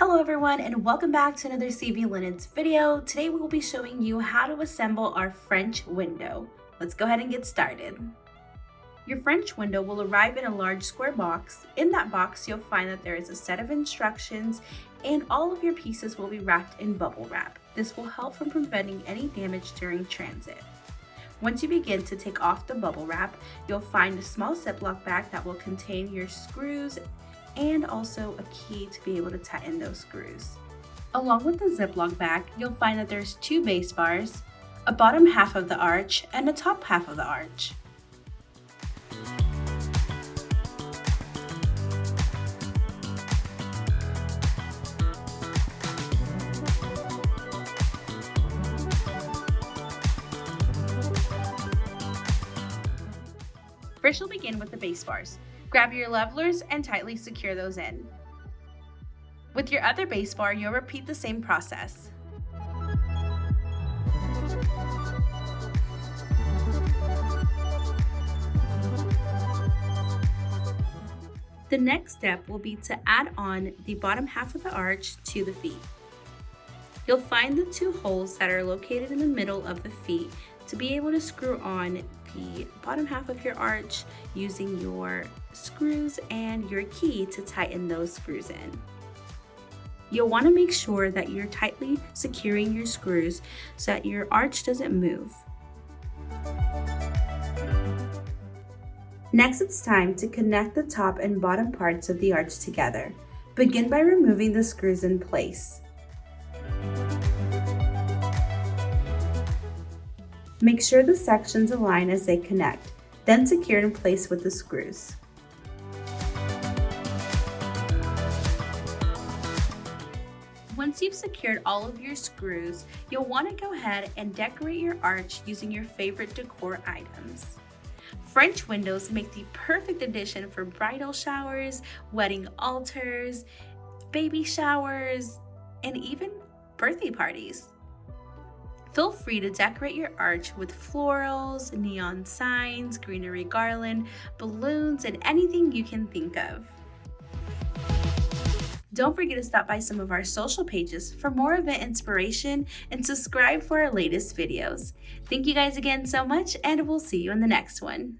Hello everyone and welcome back to another CV Linens video. Today we will be showing you how to assemble our French window. Let's go ahead and get started. Your French window will arrive in a large square box. In that box you'll find that there is a set of instructions and all of your pieces will be wrapped in bubble wrap. This will help from preventing any damage during transit. Once you begin to take off the bubble wrap, you'll find a small Ziploc bag that will contain your screws and also a key to be able to tighten those screws. Along with the Ziploc bag, you'll find that there's two base bars, a bottom half of the arch, and a top half of the arch. First, you'll begin with the base bars. Grab your levelers and tightly secure those in. With your other base bar, you'll repeat the same process. The next step will be to add on the bottom half of the arch to the feet. You'll find the two holes that are located in the middle of the feet to be able to screw on the bottom half of your arch using your screws and your key to tighten those screws in. You'll want to make sure that you're tightly securing your screws so that your arch doesn't move. Next, it's time to connect the top and bottom parts of the arch together. Begin by removing the screws in place. Make sure the sections align as they connect, then secure in place with the screws. Once you've secured all of your screws, you'll want to go ahead and decorate your arch using your favorite decor items. French windows make the perfect addition for bridal showers, wedding altars, baby showers, and even birthday parties. Feel free to decorate your arch with florals, neon signs, greenery garland, balloons, and anything you can think of. Don't forget to stop by some of our social pages for more event inspiration and subscribe for our latest videos. Thank you guys again so much, and we'll see you in the next one.